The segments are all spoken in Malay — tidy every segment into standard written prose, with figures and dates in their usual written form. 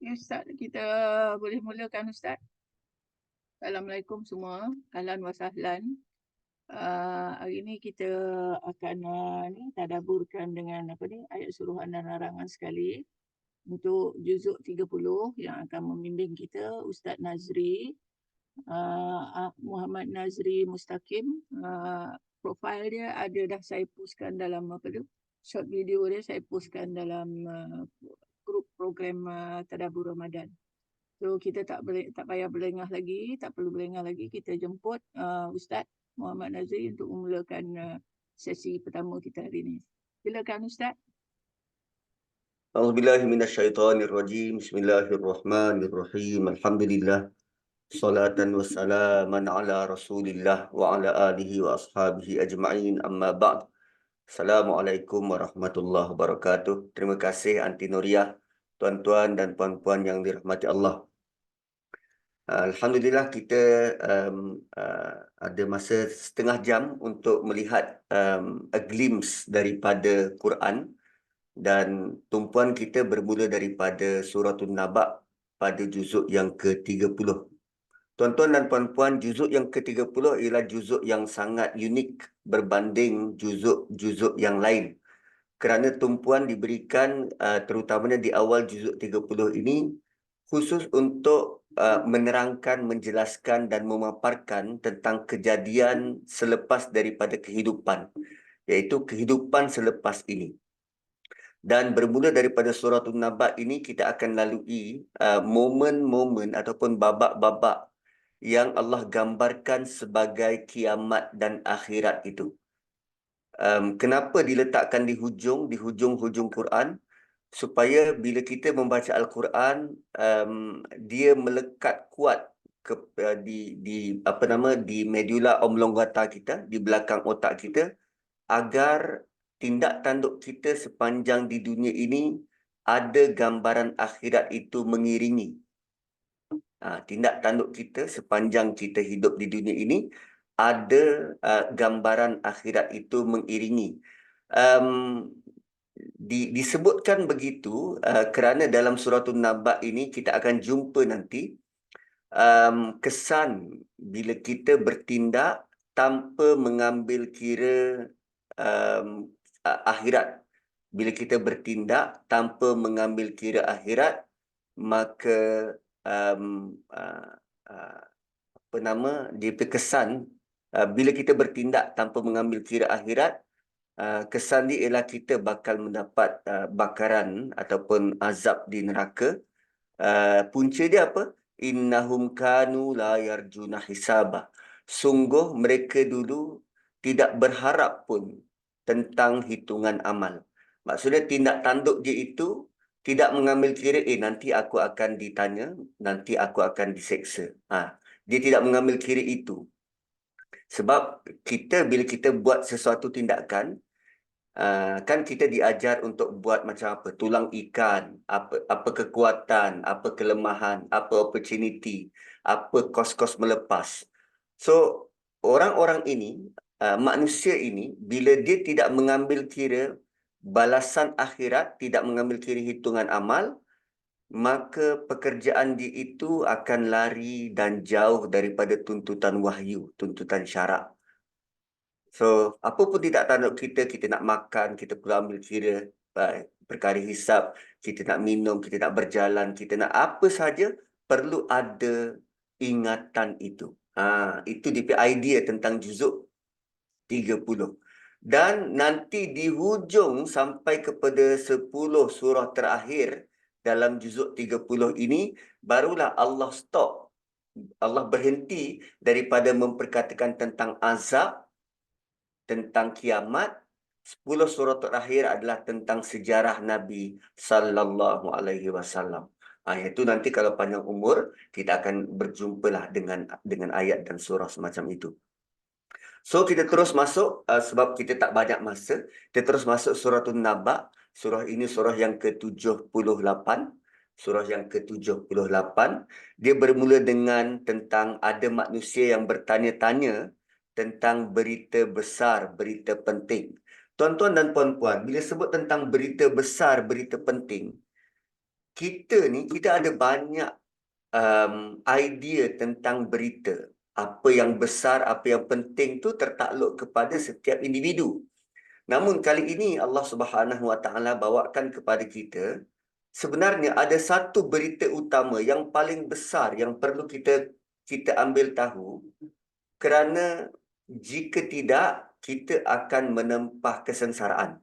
Ya, Ustaz, kita boleh mulakan, Ustaz. Assalamualaikum semua. Ahlan wa sahlan. Hari ini kita akan tadaburkan dengan ayat suruhan dan larangan sekali untuk juzuk 30 yang akan membimbing kita Ustaz Nazri, Muhammad Nazri Mustaqim. Profil dia ada dah saya postkan dalam short video dia saya postkan dalam grup program Tadabbur Ramadan. So kita tak payah berlengah lagi, tak perlu berlengah lagi. Kita jemput Ustaz Muhammad Nazri untuk memulakan sesi pertama kita hari ini. Silakan Ustaz. A'udzubillahi minasyaitonirrajim. Bismillahirrahmanirrahim. Alhamdulillah. Salatan wassalaman ala Rasulillah wa ala alihi wa ashabihi ajma'in. Amma ba'd. Assalamualaikum warahmatullahi wabarakatuh. Terima kasih Anti Nuriyah, tuan-tuan dan puan-puan yang dirahmati Allah. Alhamdulillah kita ada masa setengah jam untuk melihat a glimpse daripada Quran. Dan tumpuan kita bermula daripada Suratul Naba pada juzuk yang ke-30. Tuan-tuan dan puan-puan, juzuk yang ke-30 ialah juzuk yang sangat unik berbanding juzuk-juzuk yang lain. Kerana tumpuan diberikan terutamanya di awal juzuk 30 ini khusus untuk menerangkan, menjelaskan dan memaparkan tentang kejadian selepas daripada kehidupan, iaitu kehidupan selepas ini. Dan bermula daripada suratul Naba ini kita akan lalui momen-momen ataupun babak-babak yang Allah gambarkan sebagai kiamat dan akhirat itu. Kenapa diletakkan di hujung-hujung Quran? Supaya bila kita membaca Al-Quran, dia melekat kuat di medula oblongata kita, di belakang otak kita, agar tindak tanduk kita sepanjang di dunia ini ada gambaran akhirat itu mengiringi. Tindak tanduk kita sepanjang kita hidup di dunia ini ada gambaran akhirat itu mengiringi. Disebutkan begitu kerana dalam suratul Naba ini kita akan jumpa nanti kesan bila kita bertindak tanpa mengambil kira akhirat. Bila kita bertindak tanpa mengambil kira akhirat, maka dia kesan bila kita bertindak tanpa mengambil kira akhirat, kesan dia ialah kita bakal mendapat bakaran ataupun azab di neraka. Punca dia apa? Innahum kanu la yarjuna hisaba. Sungguh mereka dulu tidak berharap pun tentang hitungan amal. Maksudnya tindak tanduk dia itu tidak mengambil kira, nanti aku akan ditanya, nanti aku akan diseksa. Dia tidak mengambil kira itu. Sebab bila kita buat sesuatu tindakan, kan kita diajar untuk buat macam apa? Tulang ikan, apa kekuatan, apa kelemahan, apa opportunity, apa kos-kos melepas. So, orang-orang ini, manusia ini, bila dia tidak mengambil kira balasan akhirat, tidak mengambil kira hitungan amal, maka pekerjaan dia itu akan lari dan jauh daripada tuntutan wahyu, tuntutan syarak. So, apa pun tidak tanduk kita, kita nak makan, kita perlu ambil kira perkara hisap, kita nak minum, kita nak berjalan, kita nak apa saja, perlu ada ingatan itu. Itu dia idea tentang juzuk 30. Dan nanti di hujung sampai kepada 10 surah terakhir dalam juzuk 30 ini, barulah Allah stop. Allah berhenti daripada memperkatakan tentang azab, tentang kiamat. 10 surah terakhir adalah tentang sejarah Nabi sallallahu alaihi wasallam. Itu nanti kalau panjang umur kita akan berjumpalah dengan ayat dan surah semacam itu. So kita terus masuk sebab kita tak banyak masa. Kita terus masuk suratul Naba. Surah ini surah yang ke-78. Surah yang ke-78. Dia bermula dengan tentang ada manusia yang bertanya-tanya tentang berita besar, berita penting. Tuan-tuan dan puan-puan, bila sebut tentang berita besar, berita penting, kita ada banyak idea tentang berita. Apa yang besar, apa yang penting tu tertakluk kepada setiap individu. Namun kali ini Allah Subhanahu Wa Taala bawakan kepada kita, sebenarnya ada satu berita utama yang paling besar yang perlu kita ambil tahu, kerana jika tidak kita akan menempah kesengsaraan.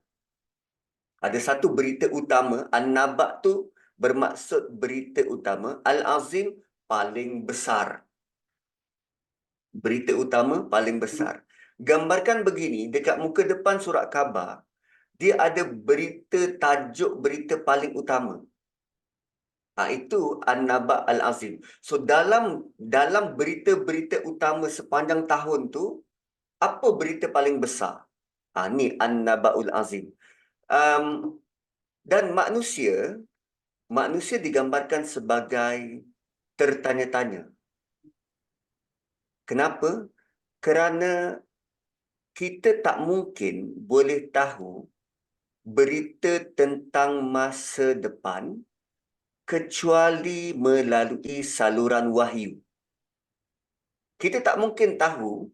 Ada satu berita utama, An-Naba tu bermaksud berita utama, Al-Azim paling besar. Berita utama paling besar. Gambarkan begini, dekat muka depan surat khabar, dia ada berita, tajuk berita paling utama. Itu An-Naba Al-Azim. So dalam berita-berita utama sepanjang tahun tu, apa berita paling besar? Ni An-Naba'ul Azim. Dan manusia digambarkan sebagai tertanya-tanya. Kenapa? Kerana kita tak mungkin boleh tahu berita tentang masa depan kecuali melalui saluran wahyu. Kita tak mungkin tahu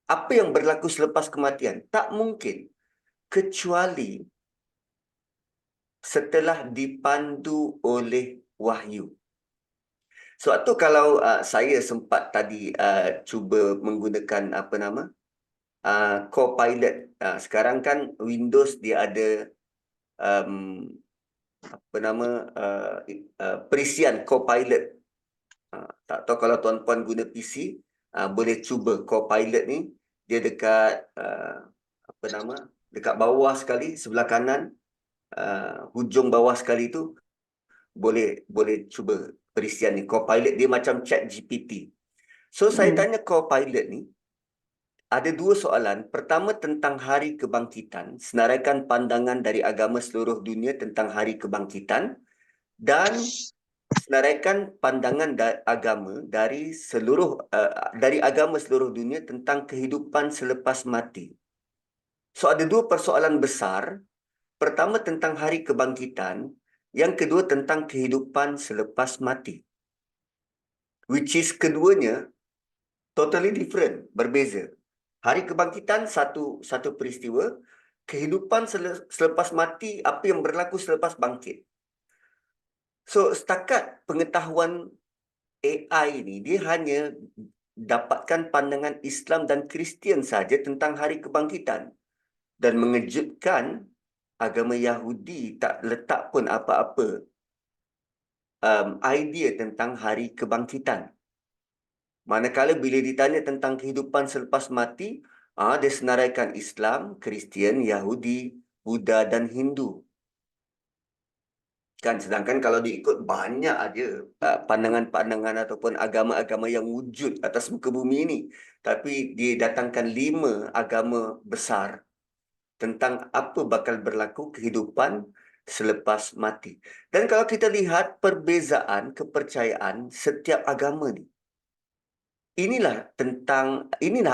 apa yang berlaku selepas kematian. Tak mungkin. Kecuali setelah dipandu oleh wahyu. Sebab tu kalau saya sempat tadi cuba menggunakan Copilot. Sekarang kan Windows dia ada perisian Copilot. Tak tahu kalau tuan-puan guna PC, boleh cuba Copilot ni. Dia dekat dekat bawah sekali, sebelah kanan, hujung bawah sekali tu, boleh cuba perisian ni. Copilot dia macam ChatGPT. So saya tanya Copilot ni, ada dua soalan. Pertama tentang hari kebangkitan, senaraikan pandangan dari agama seluruh dunia tentang hari kebangkitan, dan senaraikan pandangan agama dari agama seluruh dunia tentang kehidupan selepas mati. So ada dua persoalan besar. Pertama tentang hari kebangkitan, yang kedua tentang kehidupan selepas mati. Which is keduanya totally different, berbeza. Hari kebangkitan satu peristiwa, kehidupan selepas mati, apa yang berlaku selepas bangkit. So setakat pengetahuan AI ni, dia hanya dapatkan pandangan Islam dan Kristian saja tentang hari kebangkitan. Dan mengejutkan, agama Yahudi tak letak pun apa-apa idea tentang hari kebangkitan. Manakala bila ditanya tentang kehidupan selepas mati, dia senaraikan Islam, Kristian, Yahudi, Buddha dan Hindu. Kan, sedangkan kalau diikut banyak aja pandangan-pandangan ataupun agama-agama yang wujud atas muka bumi ini. Tapi didatangkan 5 agama besar tentang apa bakal berlaku kehidupan selepas mati. Dan kalau kita lihat perbezaan kepercayaan setiap agama ni, inilah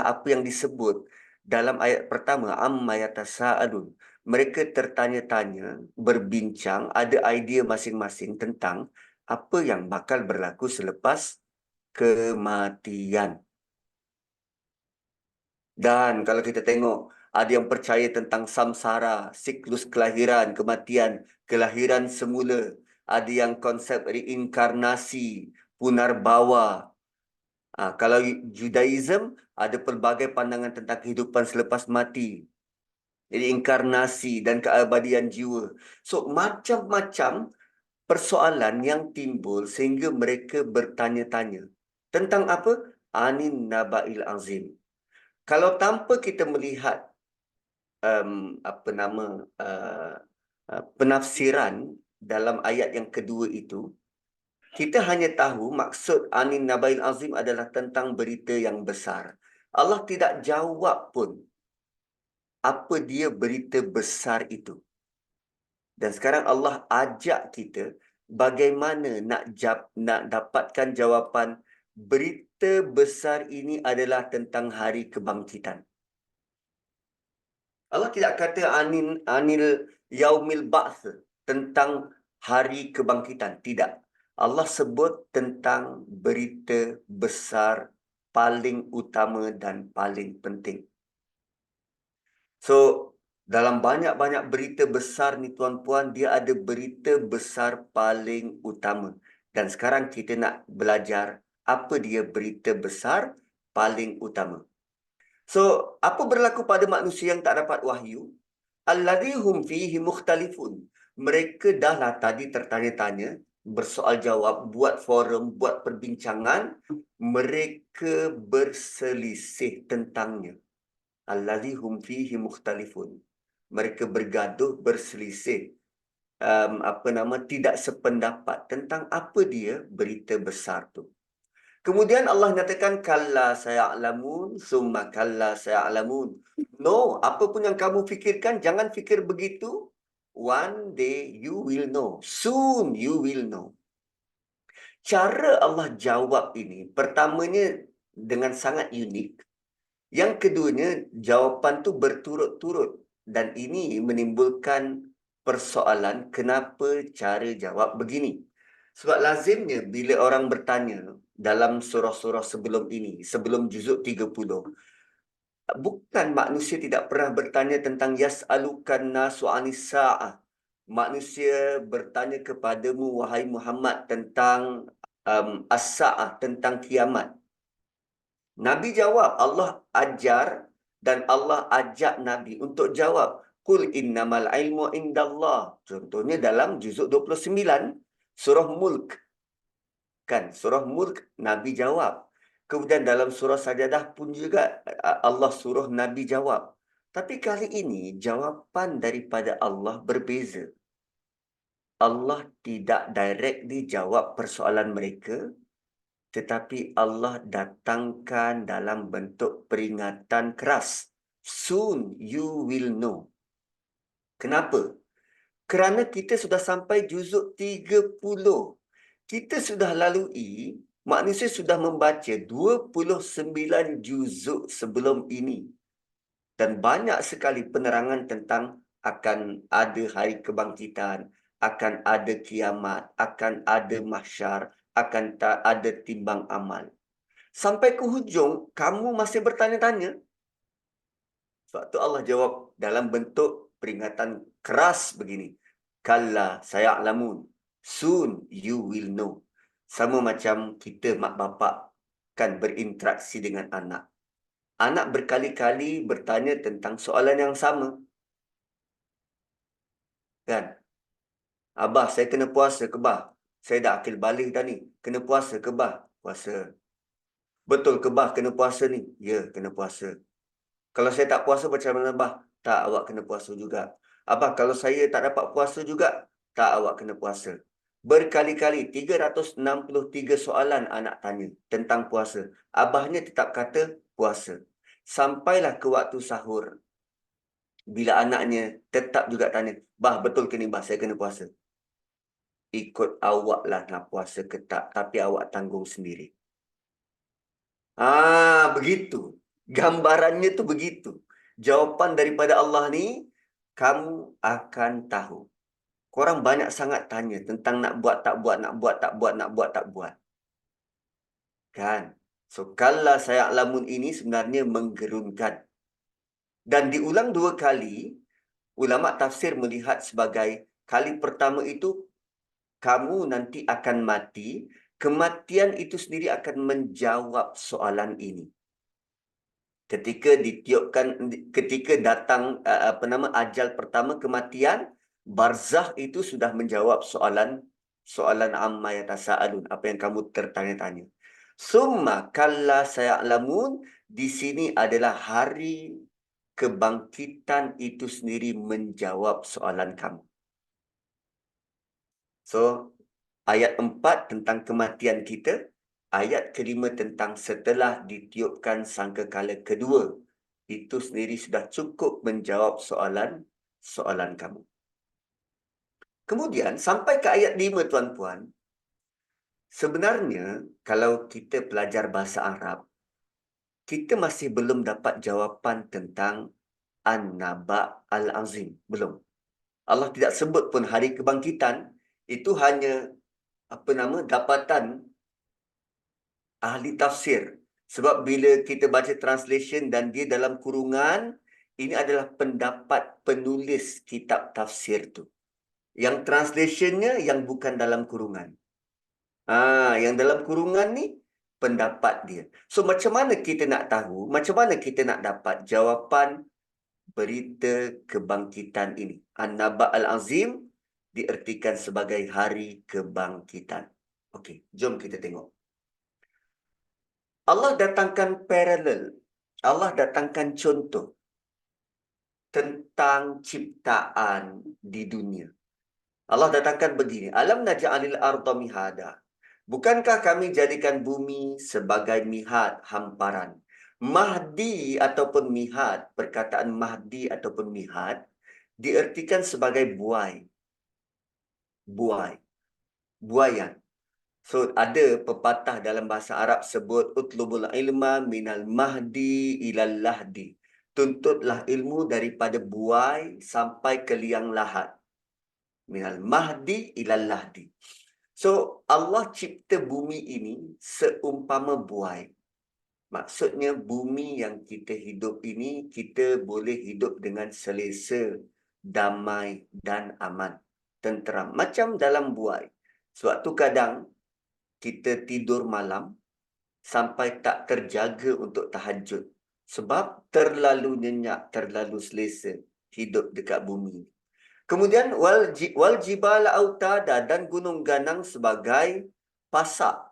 apa yang disebut dalam ayat pertama, amma yatasaalun. Mereka tertanya-tanya, berbincang, ada idea masing-masing tentang apa yang bakal berlaku selepas kematian. Dan kalau kita tengok, ada yang percaya tentang samsara, siklus kelahiran, kematian, kelahiran semula. Ada yang konsep reinkarnasi, punarbawa. Kalau Judaism, ada pelbagai pandangan tentang kehidupan selepas mati. Jadi inkarnasi dan keabadian jiwa. So, macam-macam persoalan yang timbul sehingga mereka bertanya-tanya. Tentang apa? Anin Naba'il Azim. Kalau tanpa kita melihat penafsiran dalam ayat yang kedua itu, kita hanya tahu maksud Anin Nabail Azim adalah tentang berita yang besar. Allah tidak jawab pun apa dia berita besar itu. Dan sekarang Allah ajak kita bagaimana nak dapatkan jawapan berita besar ini adalah tentang hari kebangkitan. Allah tidak kata anil yaumil ba'ts, tentang hari kebangkitan. Tidak. Allah sebut tentang berita besar paling utama dan paling penting. So, dalam banyak-banyak berita besar ni tuan-puan, dia ada berita besar paling utama. Dan sekarang kita nak belajar apa dia berita besar paling utama. So, apa berlaku pada manusia yang tak dapat wahyu? Alladhi hum fihi mukhtalifun. Mereka dahlah tadi tertanya-tanya, bersoal jawab, buat forum, buat perbincangan. Mereka berselisih tentangnya. Alladhi hum fihi mukhtalifun. Mereka bergaduh, berselisih. Tidak sependapat tentang apa dia berita besar tu. Kemudian Allah nyatakan kalla saya'lamun summa kalla saya'lamun. No, apa pun yang kamu fikirkan jangan fikir begitu. One day you will know. Soon you will know. Cara Allah jawab ini pertamanya dengan sangat unik. Yang keduanya jawapan tu berturut-turut dan ini menimbulkan persoalan kenapa cara jawab begini. Sebab lazimnya bila orang bertanya dalam surah-surah sebelum ini, sebelum juzuk 30, bukan manusia tidak pernah bertanya tentang yas'alukan nasu anis sa'ah. Manusia bertanya kepadamu, wahai Muhammad, tentang as-sa'ah, tentang kiamat. Nabi jawab, Allah ajar dan Allah ajak Nabi untuk jawab. Qul innamal ilmu indallah. Contohnya dalam juzuk 29, surah Mulk. Kan, surah Mulk, Nabi jawab. Kemudian dalam surah Sajadah pun juga Allah suruh Nabi jawab. Tapi kali ini jawapan daripada Allah berbeza. Allah tidak directly jawab persoalan mereka, tetapi Allah datangkan dalam bentuk peringatan keras. Soon you will know. Kenapa? Kerana kita sudah sampai juzuk 30. Kita sudah lalui, manusia sudah membaca 29 juzuk sebelum ini. Dan banyak sekali penerangan tentang akan ada hari kebangkitan, akan ada kiamat, akan ada mahsyar, akan tak ada timbang amal. Sampai ke hujung, kamu masih bertanya-tanya. Sebab tu Allah jawab dalam bentuk peringatan keras begini. Kalla saya'lamun. Soon you will know. Sama macam kita mak bapak kan berinteraksi dengan anak. Anak berkali-kali bertanya tentang soalan yang sama. Kan? Abah, saya kena puasa ke bah? Saya dah akil balik dah ni. Kena puasa ke bah? Puasa. Betul ke bah kena puasa ni? Ya, kena puasa. Kalau saya tak puasa macam mana bah? Tak, awak kena puasa juga. Abah, kalau saya tak dapat puasa juga? Tak, awak kena puasa. Berkali-kali 363 soalan anak tanya tentang puasa. Abahnya tetap kata puasa. Sampailah ke waktu sahur. Bila anaknya tetap juga tanya, bah betul ke ni bah saya kena puasa? Ikut awak lah nak puasa ke tak, tapi awak tanggung sendiri. Begitu. Gambarannya tu begitu. Jawapan daripada Allah ni, kamu akan tahu. Korang banyak sangat tanya tentang nak buat tak buat, nak buat tak buat, nak buat tak buat. Kan? So, kalla saya'lamun ini sebenarnya menggerunkan. Dan diulang 2 kali, ulama tafsir melihat sebagai kali pertama itu, kamu nanti akan mati, kematian itu sendiri akan menjawab soalan ini. Ketika datang ajal pertama, kematian, barzakh itu sudah menjawab soalan amma yatasaalun, apa yang kamu tertanya-tanya. Summa kalla saya'lamun, di sini adalah hari kebangkitan itu sendiri menjawab soalan kamu. So, ayat 4 tentang kematian kita, ayat kelima tentang setelah ditiupkan sangkakala kedua, itu sendiri sudah cukup menjawab soalan kamu. Kemudian, sampai ke ayat 5, tuan-puan, sebenarnya kalau kita pelajar bahasa Arab, kita masih belum dapat jawapan tentang An-Naba Al-Azim. Belum. Allah tidak sebut pun hari kebangkitan. Itu hanya dapatan ahli tafsir. Sebab bila kita baca translation dan dia dalam kurungan, ini adalah pendapat penulis kitab tafsir tu. Yang translationnya yang bukan dalam kurungan. Yang dalam kurungan ni pendapat dia. So macam mana kita nak tahu, macam mana kita nak dapat jawapan berita kebangkitan ini? An-Naba' Al-Azim diertikan sebagai hari kebangkitan. Okey, jom kita tengok. Allah datangkan paralel. Allah datangkan contoh tentang ciptaan di dunia. Allah datangkan begini. Alam naj'alil arda mihada. Bukankah kami jadikan bumi sebagai mihad, hamparan? Mahdi ataupun mihad, perkataan mahdi ataupun mihad, diertikan sebagai buai. Buai. Buayan. So, ada pepatah dalam bahasa Arab sebut utlubul ilma minal mahdi ilal lahdi. Tuntutlah ilmu daripada buai sampai ke liang lahat. Minal mahdi ilal lahdi. So, Allah cipta bumi ini seumpama buai. Maksudnya bumi yang kita hidup ini, kita boleh hidup dengan selesa, damai dan aman. Tenteram. Macam dalam buai. Sebab tu kadang kita tidur malam sampai tak terjaga untuk tahajud. Sebab terlalu nyenyak, terlalu selesa hidup dekat bumi. Kemudian wal jibala autada, dan gunung ganang sebagai pasak.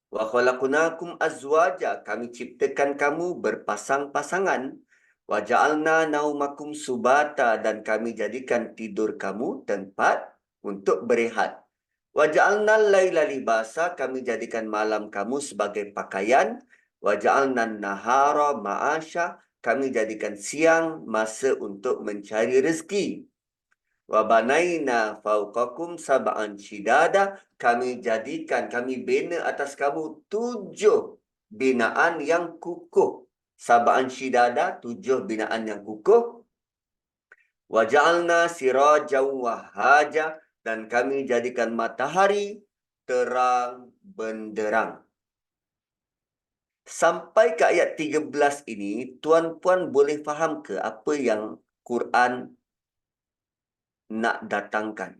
Wa khalaqnakum azwaja, kami ciptakan kamu berpasang-pasangan. Wa ja'alna naumakum subata, dan kami jadikan tidur kamu tempat untuk berehat. Wa ja'alna laila libasa, kami jadikan malam kamu sebagai pakaian. Wa ja'alna nahara ma'asha, kami jadikan siang masa untuk mencari rezeki. Wa banaina fawqakum sab'an shidada, kami bina atas kamu 7 binaan yang kukuh. Sab'an shidada, 7 binaan yang kukuh. Wa ja'alna sirajan wahaja, dan kami jadikan matahari terang benderang. Sampai ke ayat 13 ini, tuan-puan boleh faham ke apa yang Quran nak datangkan?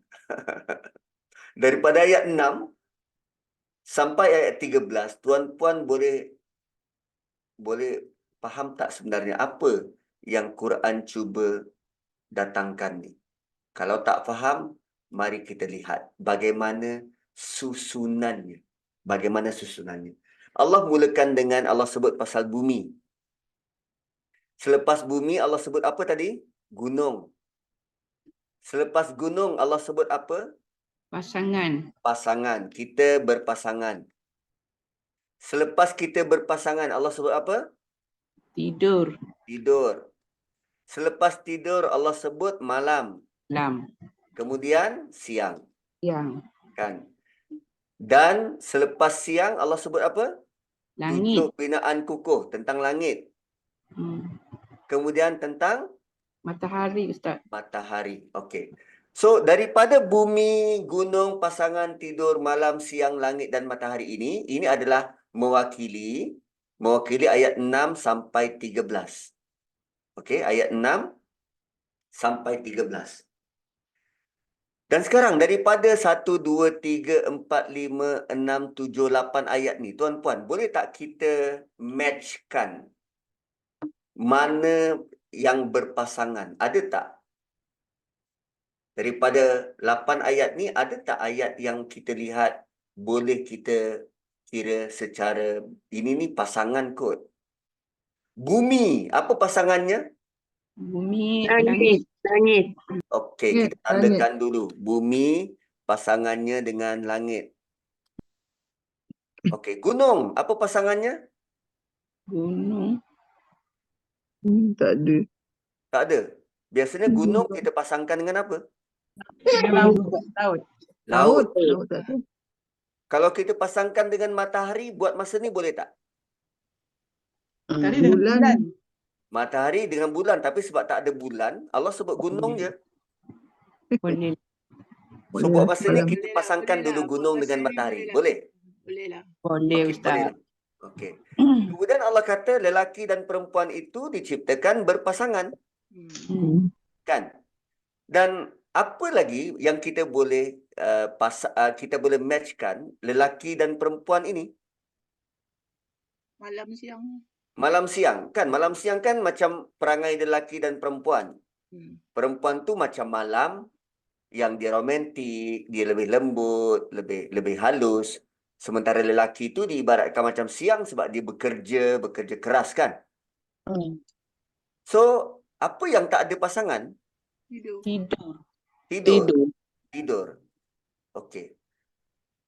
Daripada ayat 6 sampai ayat 13, tuan-puan boleh faham tak sebenarnya apa yang Quran cuba datangkan ni? Kalau tak faham, mari kita lihat bagaimana susunannya. Bagaimana susunannya. Allah mulakan dengan Allah sebut pasal bumi. Selepas bumi Allah sebut apa tadi? Gunung. Selepas gunung Allah sebut apa? Pasangan. Pasangan. Kita berpasangan. Selepas kita berpasangan Allah sebut apa? Tidur. Tidur. Selepas tidur Allah sebut malam. Lam. Kemudian siang. Yang. Kan? Dan selepas siang Allah sebut apa? Langit. 7 binaan kukuh tentang langit. Kemudian tentang Matahari, Ustaz. matahari. Okey. So daripada bumi, gunung, pasangan, tidur, malam, siang, langit dan matahari ini adalah mewakili ayat 6 sampai 13. Okey, ayat 6 sampai 13. Dan sekarang daripada 1, 2, 3, 4, 5, 6, 7, 8 ayat ni, tuan-puan, boleh tak kita matchkan mana yang berpasangan? Ada tak? Daripada 8 ayat ni, ada tak ayat yang kita lihat boleh kita kira secara ini ni pasangan kot? Bumi, apa pasangannya? Bumi, Langit. Langit. Okey, Ya, kita tandakan dulu. Bumi pasangannya dengan langit. Okey, gunung, apa pasangannya? gunung, Tak ada. Tak ada. Biasanya gunung kita pasangkan dengan apa? laut. Laut. Laut. Laut tak ada. Kalau kita pasangkan dengan matahari, buat masa ni boleh tak? Bulan. Matahari dengan bulan. Tapi sebab tak ada bulan, Allah sebut gunung je. Boleh. So Boleh buat lah masa ni malam. kita pasangkan boleh dulu lah. Buat gunung masa dengan ni matahari. boleh lah. Boleh? Boleh lah. Boleh Okey, boleh Ustaz. lah. Okey. Kemudian Allah kata lelaki dan perempuan itu diciptakan berpasangan. Hmm. Kan? Dan apa lagi yang kita boleh kita boleh matchkan lelaki dan perempuan ini? Malam siang. Malam siang kan? Malam siang kan macam perangai lelaki dan perempuan. Perempuan tu macam malam yang dia romantik, dia lebih lembut, lebih halus. Sementara lelaki tu diibaratkan macam siang sebab dia bekerja keras kan? So, apa yang tak ada pasangan? Tidur. Tidur. Okey.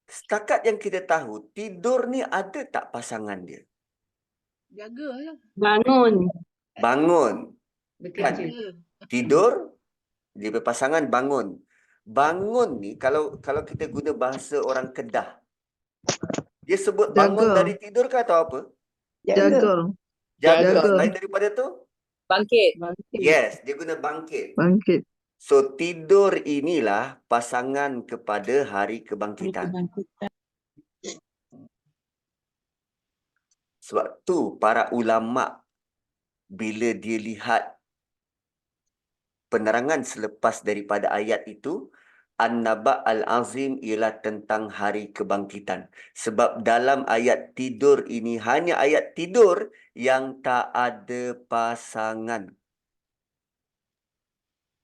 Setakat yang kita tahu, tidur ni ada tak pasangan dia? Jagalah. Bangun. Kan? Bekerja. Tidur, dia berpasangan bangun. Bangun ni kalau kita guna bahasa orang Kedah, dia sebut bangun Jaga. dari tidur ke atau apa? Jaga. Jaga. Jaga. Selain daripada tu? Bangkit. Yes, dia guna bangkit. Bangkit. So, tidur inilah pasangan kepada hari kebangkitan. Sebab tu para ulama bila dia lihat penerangan selepas daripada ayat itu, An-Naba' Al-Azim ialah tentang hari kebangkitan. Sebab dalam ayat tidur ini hanya ayat tidur yang tak ada pasangan.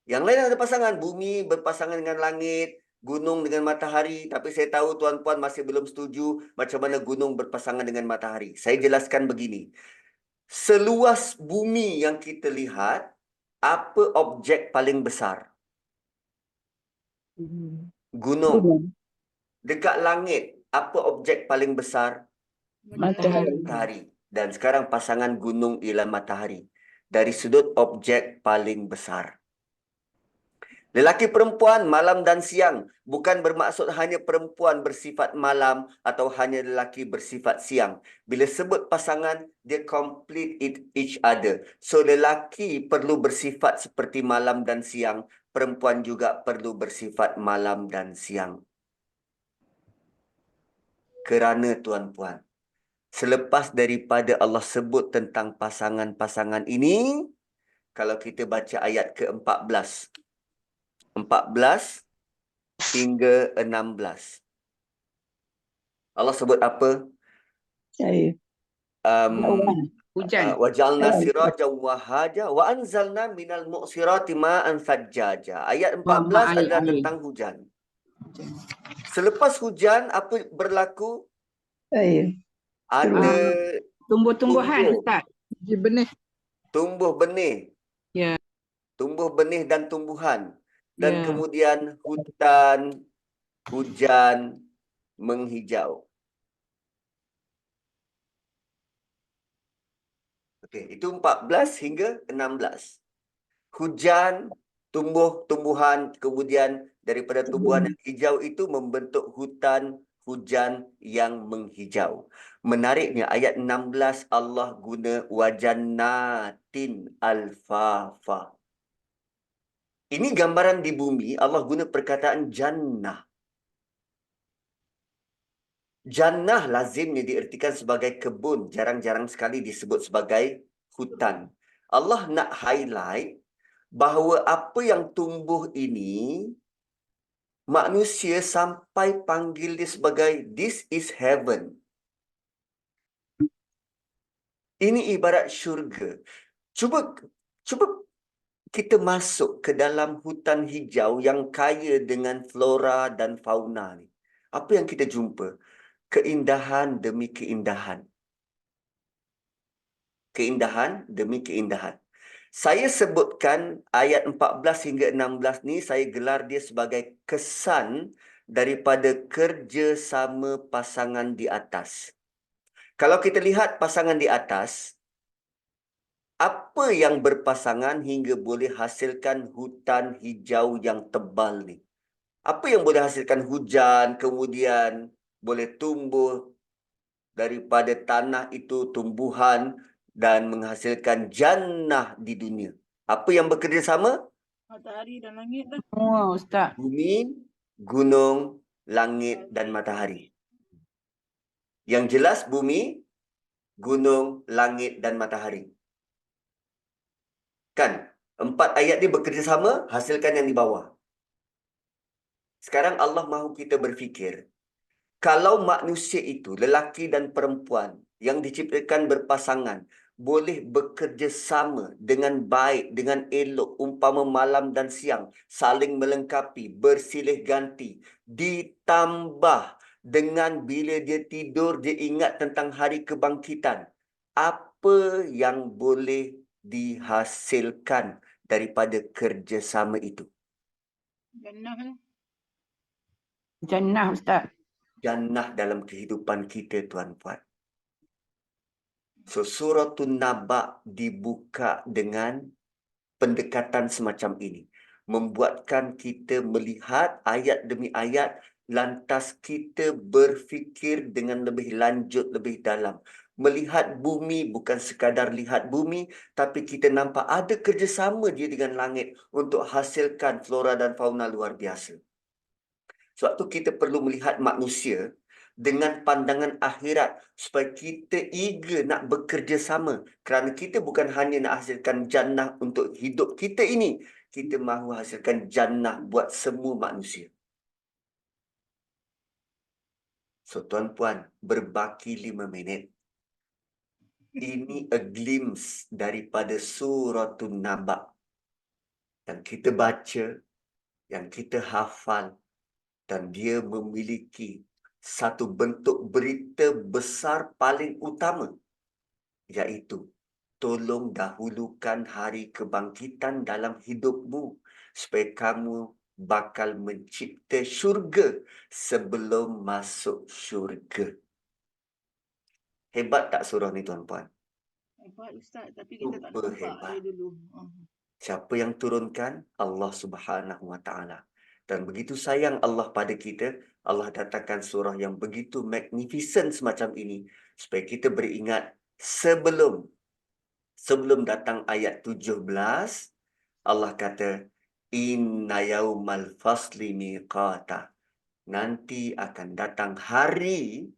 Yang lain ada pasangan. Bumi berpasangan dengan langit, gunung dengan matahari. Tapi saya tahu tuan-puan masih belum setuju macam mana gunung berpasangan dengan matahari. Saya jelaskan begini. Seluas bumi yang kita lihat, apa objek paling besar? Gunung. Dekat langit, apa objek paling besar? Matahari. Dan sekarang pasangan gunung ialah matahari. Dari sudut objek paling besar. Lelaki perempuan, malam dan siang. Bukan bermaksud hanya perempuan bersifat malam atau hanya lelaki bersifat siang. Bila sebut pasangan, dia complete each other. So, lelaki perlu bersifat seperti malam dan siang. Perempuan juga perlu bersifat malam dan siang. Kerana tuan-puan, selepas daripada Allah sebut tentang pasangan-pasangan ini, kalau kita baca ayat ke-14, 14 hingga 16. Allah sebut apa? Hujan. Wajalna sirajan wahaja wa anzalna minal mu'sirati ma'an thajjaja. Ayat 14 adalah tentang hujan. Selepas hujan, apa berlaku? Ada Tumbuh-tumbuhan Ustaz. Benih. tumbuh benih. Ya. Tumbuh benih dan tumbuhan. Dan Ya. kemudian hutan, hujan, menghijau. Okey, itu 14 hingga 16. Hujan, tumbuh-tumbuhan, kemudian daripada tumbuhan yang hijau itu membentuk hutan, hujan yang menghijau. Menariknya ayat 16 Allah guna wajannatin alfafa. Ini gambaran di bumi, Allah guna perkataan jannah. Jannah lazimnya diertikan sebagai kebun, jarang-jarang sekali disebut sebagai hutan. Allah nak highlight bahawa apa yang tumbuh ini, manusia sampai panggil dia sebagai this is heaven. Ini ibarat syurga. Cuba kita masuk ke dalam hutan hijau yang kaya dengan flora dan fauna ni. Apa yang kita jumpa? Keindahan demi keindahan. Keindahan demi keindahan. Saya sebutkan ayat 14 hingga 16 ni, saya gelar dia sebagai kesan daripada kerjasama pasangan di atas. Kalau kita lihat pasangan di atas, apa yang berpasangan hingga boleh hasilkan hutan hijau yang tebal ni? Apa yang boleh hasilkan hujan, kemudian boleh tumbuh daripada tanah itu tumbuhan dan menghasilkan jannah di dunia? Apa yang bekerjasama? Matahari dan langit lah. Oh, Ustaz. Bumi gunung, langit dan matahari. Yang jelas bumi, gunung, langit dan matahari. Kan? 4 ayat ni bekerjasama, hasilkan yang di bawah. Sekarang Allah mahu kita berfikir, kalau manusia itu, lelaki dan perempuan yang diciptakan berpasangan, boleh bekerjasama dengan baik, dengan elok, umpama malam dan siang, saling melengkapi, bersilih ganti, ditambah dengan bila dia tidur, dia ingat tentang hari kebangkitan. Apa yang boleh dihasilkan daripada kerjasama itu? Jannah lah. Jannah Ustaz. Jannah dalam kehidupan kita, tuan-puan. So, Suratun Naba dibuka dengan pendekatan semacam ini. Membuatkan kita melihat ayat demi ayat, lantas kita berfikir dengan lebih lanjut, lebih dalam. Melihat bumi bukan sekadar lihat bumi, tapi kita nampak ada kerjasama dia dengan langit untuk hasilkan flora dan fauna luar biasa. Sebab tu kita perlu melihat manusia dengan pandangan akhirat supaya kita eager nak bekerja sama, kerana kita bukan hanya nak hasilkan jannah untuk hidup kita ini, kita mahu hasilkan jannah buat semua manusia. So tuan-puan, berbaki 5 minit. Ini a glimpse daripada Suratun Naba. Yang kita baca, yang kita hafal, dan dia memiliki satu bentuk berita besar paling utama, iaitu tolong dahulukan hari kebangkitan dalam hidupmu supaya kamu bakal mencipta syurga sebelum masuk syurga. Hebat tak surah ni, tuan-puan? Hebat Ustaz, tapi kita tak Super nampak hebat. dia dulu. Siapa yang turunkan? Allah Subhanahu Wa Taala. Dan begitu sayang Allah pada kita, Allah datangkan surah yang begitu magnificent semacam ini supaya kita beringat sebelum datang ayat 17, Allah kata, Inna yaumal fasli miqata. Nanti akan datang hari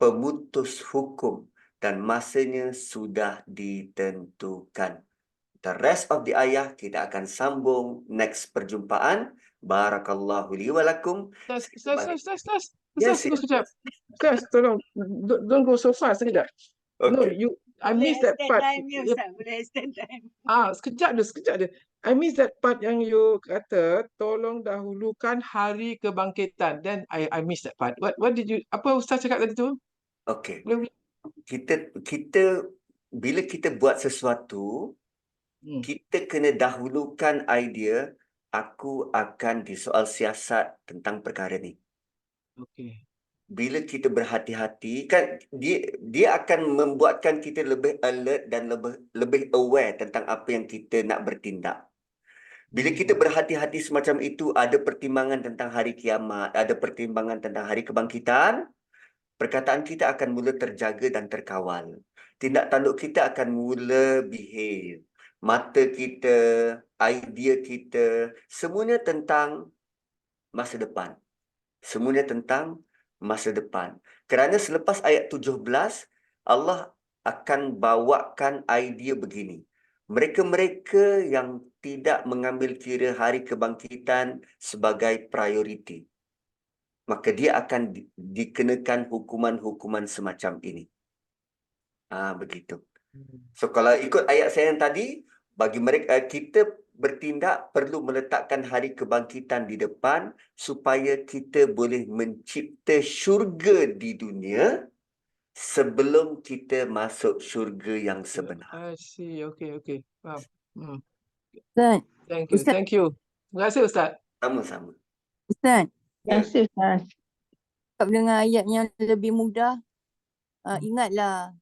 pemutus hukum dan masanya sudah ditentukan. The rest of the ayah kita akan sambung next perjumpaan. Barakallahu li wa lakum. Ustaz, Yes, tunggu yes. sekejap. Ustaz, tolong, don't go so fast sekejap. No, Okay. I Boleh missed that extend part. time ni Ustaz, boleh extend time. Sekejap je. I missed that part yang you kata, tolong dahulukan hari kebangkitan. Then I missed that part. What did you, apa Ustaz cakap tadi tu? Okay. Boleh- Kita bila kita buat sesuatu, kita kena dahulukan idea, aku akan disoal siasat tentang perkara ni. Okay. Bila kita berhati-hati, kan dia akan membuatkan kita lebih alert dan lebih aware tentang apa yang kita nak bertindak. Bila kita berhati-hati semacam itu, ada pertimbangan tentang hari kiamat, ada pertimbangan tentang hari kebangkitan, perkataan kita akan mula terjaga dan terkawal. Tindak tanduk kita akan mula behave. Mata kita, idea kita, semuanya tentang masa depan. Semuanya tentang masa depan. Kerana selepas ayat 17, Allah akan bawakan idea begini. Mereka-mereka yang tidak mengambil kira hari kebangkitan sebagai prioriti, maka dia akan dikenakan hukuman-hukuman semacam ini. Begitu. So kalau ikut ayat saya yang tadi, bagi mereka kita bertindak perlu meletakkan hari kebangkitan di depan supaya kita boleh mencipta syurga di dunia sebelum kita masuk syurga yang sebenar. I see. Okay. Faham. Ustaz, Thank you. Terima kasih Ustaz. Sama-sama. Ustaz, Terima kasih Ustaz. cakap dengan ayat yang lebih mudah, ingatlah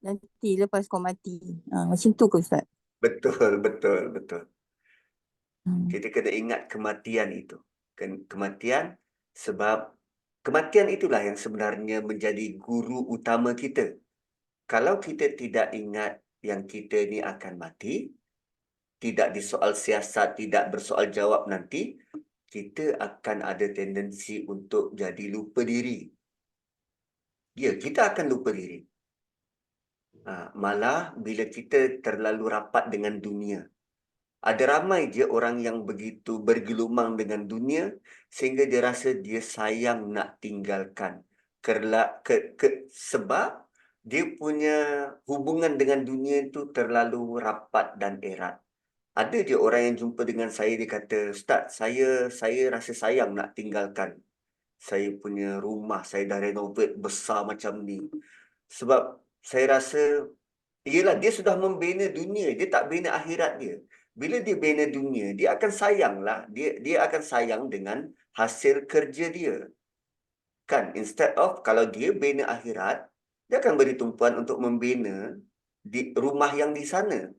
nanti lepas kau mati. Macam tu ke Ustaz? Betul. Kita kena ingat kematian itu. Kematian sebab kematian itulah yang sebenarnya menjadi guru utama kita. Kalau kita tidak ingat yang kita ni akan mati, tidak disoal siasat, tidak bersoal jawab nanti, kita akan ada tendensi untuk jadi lupa diri. Ya, kita akan lupa diri. Malah bila kita terlalu rapat dengan dunia. Ada ramai je orang yang begitu bergelumang dengan dunia sehingga dia rasa dia sayang nak tinggalkan. Sebab dia punya hubungan dengan dunia itu terlalu rapat dan erat. Ada je orang yang jumpa dengan saya, dia kata, Ustaz, saya rasa sayang nak tinggalkan saya punya rumah, saya dah renovate besar macam ni. Sebab saya rasa, yelah, dia sudah membina dunia, dia tak bina akhirat dia. Bila dia bina dunia, dia akan sayanglah. Dia akan sayang dengan hasil kerja dia. Kan, instead of kalau dia bina akhirat, dia akan beri tumpuan untuk membina di rumah yang di sana.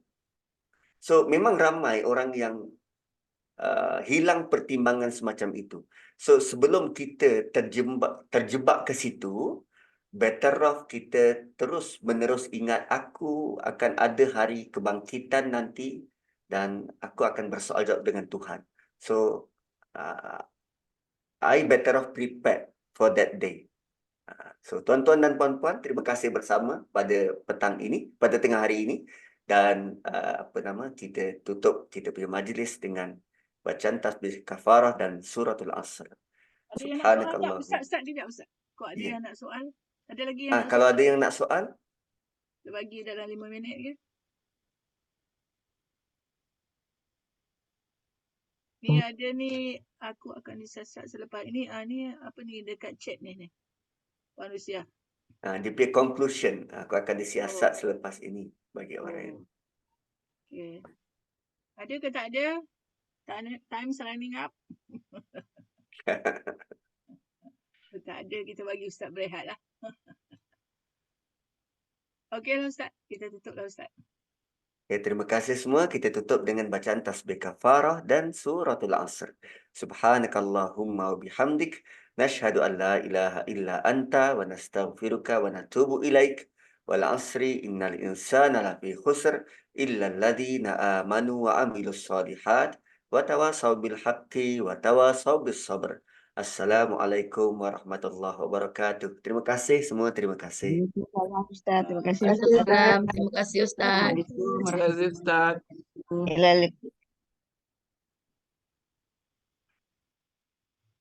So, memang ramai orang yang hilang pertimbangan semacam itu. So, sebelum kita terjebak ke situ, better off kita terus menerus ingat aku akan ada hari kebangkitan nanti dan aku akan bersoal jawab dengan Tuhan. So, I better off prepared for that day. So, tuan-tuan dan puan-puan, terima kasih bersama pada petang ini, pada tengah hari ini. Dan kita tutup kita punya majlis dengan bacaan tasbih kafarah dan suratul asr. Ada yang nak soal tak? Subhanakallah. Ustaz, tidak Ustaz. Kok ada Ya. yang nak soal? Ada lagi yang nak Kalau soal? ada yang nak soal, Kita bagi dalam 5 minit ke? Ni ada ni, aku akan disasat selepas ini. Ni apa ni dekat chat ni. Manusia. dia punya conclusion, aku akan disiasat selepas ini bagi orang yang Okay. Ada ke tak ada? Time running up. Tak ada, kita bagi Ustaz berehat lah. Okey lah Ustaz, kita tutup lah Ustaz. Ya, terima kasih semua. Kita tutup dengan bacaan tasbih kafarah dan suratul asr. Subhanakallahumma wa bihamdik. Nashhadu an la ilaha illa anta wa nastaghfiruka wa natubu ilaik. Wal asri innal insana lafi khusr illa alladhina amanu wa amilus salihat wa tawasaw bil haqqi wa tawasaw bis sabr. Assalamualaikum warahmatullahi wabarakatuh. Terima kasih semua, terima kasih. Ustaz, terima kasih Terima kasih Ustaz. Assalamualaikum Terima kasih, Ustaz. warahmatullahi wabarakatuh.